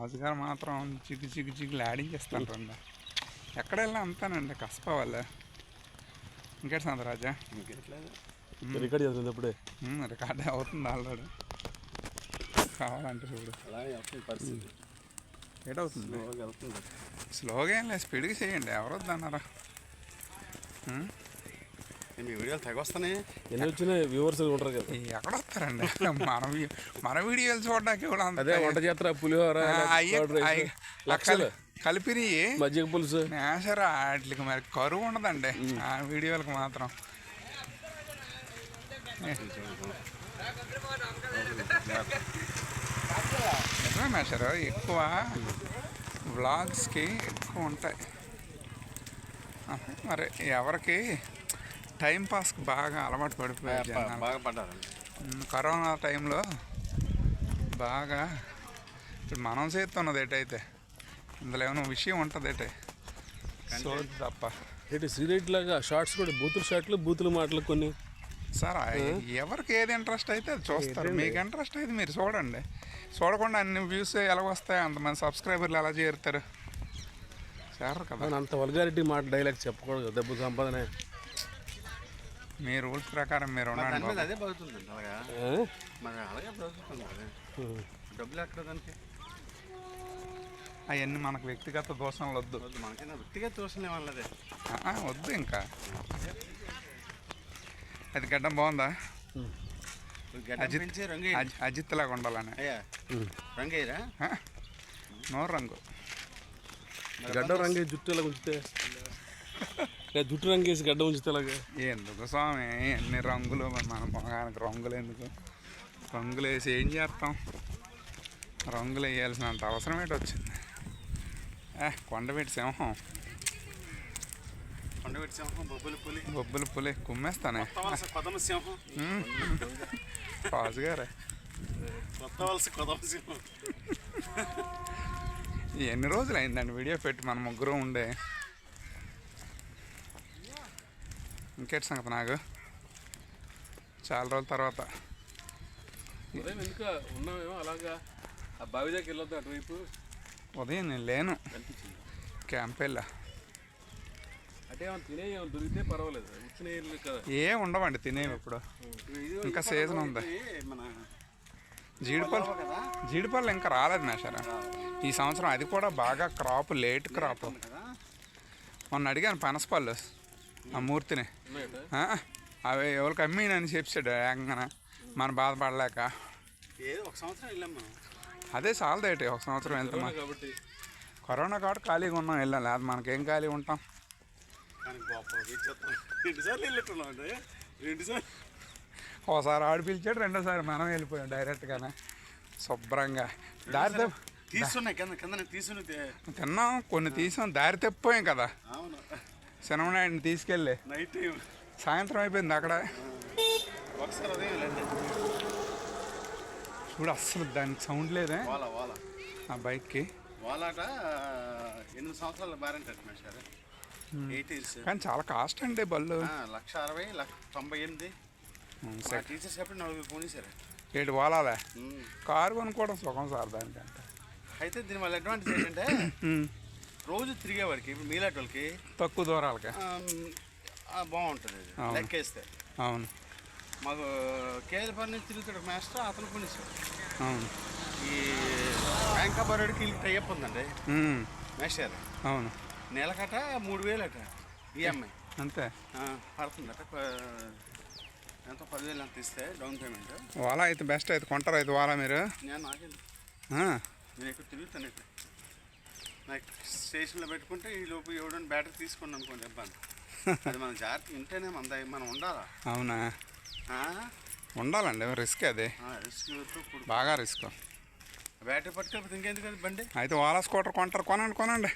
రాజుగారు మాత్రం చిగ్గు చిగ్గు చిగ్గులు ఆడించేస్తాను రండి. ఎక్కడ వెళ్ళా అంతానండి కసప వాళ్ళ. ఇంకేటి సంతరాజా రికార్డ్ చేస్తుంది అప్పుడే రికార్డ్ అవుతుంది ఆల్రెడీ. కావాలంటే చూడు పరిస్థితి ఏటవుతుంది. స్లోగా ఏం లేదు, స్పీడ్గా చేయండి. ఎవరు వద్దన్నారా? మీ వీడియోలు తెగ వస్తున్నాయి. ఎన్ని వచ్చినాయి వ్యూవర్స్ ఉంటారు కదా. ఎక్కడ వస్తారండి మన వీడియోలు చూడడానికి కూడా అదే వంట చేస్తారు. పులిహోర లక్షలు కలిపిరి మజ్జిగ పులుసు నేసరా వాటికి మరి కరువు ఉండదండి ఆ వీడియోలకు మాత్రం. నిజమే మేషారు, ఎక్కువ వ్లాగ్స్కి ఎక్కువ ఉంటాయి. మరి ఎవరికి టైంపాస్కి బాగా అలవాటు పడిపోయారు జనాలు. కరోనా టైంలో బాగా ఇప్పుడు మనం చేస్తున్నది ఏటైతే ఇందులో ఏమైనా విషయం ఉంటుంది ఏటే సోది తప్ప. ఏంటి శ్రీరెడ్డి లాగా షార్ట్స్ కూడా బూతుల షార్ట్లు బూతుల మాటలు కొన్ని. సార్ ఎవరికి ఏది ఇంట్రెస్ట్ అయితే అది చూస్తారు. మీకు ఇంట్రెస్ట్ అయితే మీరు చూడండి. చూడకుండా అన్ని వ్యూస్ ఎలా వస్తాయి, అంతమంది సబ్స్క్రైబర్లు ఎలా చేరుతారు చేరరు కదా. అంత వల్గారిటీ మాట డైలాగ్ చెప్పకూడదు. డబ్బు సంపాదన మీ రూల్స్ ప్రకారం మీరు ఉండండి. అవన్నీ మనకు వ్యక్తిగత దోషణలు వద్దు. వ్యక్తిగత దోషణలు ఏమన్నదే వద్దు. ఇంకా అది గడ్డం బాగుందా? అజిత్ లాగా ఉండాలని నోరు రంగు గడ్డ రంగు జుట్టు ఎలా ఉంచితే జుట్టు రంగు వేసి గడ్డ ఉంచితే అలాగే ఎందుకు స్వామి ఎన్ని రంగులు మన మొగానికి రంగులు ఎందుకు? రంగులు వేసి ఏం చేస్తాం? రంగులు వేయాల్సినంత అవసరం ఏంటి వచ్చింది? కొండవీటి సింహం బొబ్బుల పులి కుమ్మేస్తానే రాజు గారే. ఎన్ని రోజులు అయిందండి వీడియో పెట్టి మన ముగ్గురు ఉండే? ఇంకేటి సంగతి నాకు చాలా రోజుల తర్వాత ఉదయం నేను లేను, క్యాంప్ వెళ్ళా. ఏం ఉండవండి తినేవి ఇప్పుడు, ఇంకా సీజన్ ఉంది. జీడిపళ్ళు ఇంకా రాలేదు మేషారా ఈ సంవత్సరం. అది కూడా బాగా క్రాప్, లేట్ క్రాప్. మొన్న అడిగాను పనసపళ్ళు ఆ మూర్తిని, అవి ఎవరికి అమ్మీనని చెప్పాడు ఏకంగా. మనం బాధపడలేక అదే చాలదేటి ఒక సంవత్సరం వెళ్తాం. కరోనా కాబట్టి ఖాళీగా ఉన్నాం, వెళ్ళాం. లేదు మనకేం ఖాళీ ఉంటాం. ఒకసారి ఆడు పిలిచాడు, రెండోసారి మనం వెళ్ళిపోయాం డైరెక్ట్గానే శుభ్రంగా. దారి తిన్నాం, కొన్ని తీసాం, దారి తప్పిపోయాం కదా. శనమనాయుడిని తీసుకెళ్ళి సాయంత్రం అయిపోయింది అక్కడ. చూడు అస్సలు దానికి సౌండ్ లేదే ఆ బైక్కి. కానీ చాలా కాస్ట్ అండి బళ్ళు. 1,60,000 ఏడు వాలాలే కారు కొనుక్కోవడం సుఖం సార్ దానికంటే. అయితే దీనివల్ల అడ్వాంటేజ్ ఏంటంటే రోజు తిరిగేవాడికి, ఇప్పుడు మీలాంటి వాళ్ళకి తక్కువ దూరాలకి బాగుంటుంది లెక్కేస్తే. అవును, మాకు కేజీపర్ నుంచి తిరుగుతాడు మాస్టర్, అతను కొనిస్తాడు. అవును, ఈ బ్యాంక్ ఆఫ్ బరోడాకి వీళ్ళకి టైప్ ఉందండి మేస్టర్. అవును, నెలకట 3,000 అట ఈఎంఐ అంతే పడుతుందట. ఎంత 10,000 అంత ఇస్తే డౌన్ పేమెంట్. వాలా అయితే బెస్ట్ అయితే కొంటారు అయితే వాలా మీరు? నేను ఎక్కువ తిరుగుతాను. ఇక్కడ నాకు స్టేషన్లో పెట్టుకుంటే ఈ లోపు ఎవడని బ్యాటరీ తీసుకున్నాను అనుకోండి ఇబ్బంది. అది మనం జాగ్రత్త ఉంటేనే మనం ఉండాలా. అవునా? ఉండాలండి, రిస్క్ అది. రిస్క్ బాగా రిస్క్. బ్యాటరీ పట్టుకెళ్ళిపోతే ఇంకెందుకు బండి. అయితే వాలా స్కూటర్ కొంటారు, కొనండి.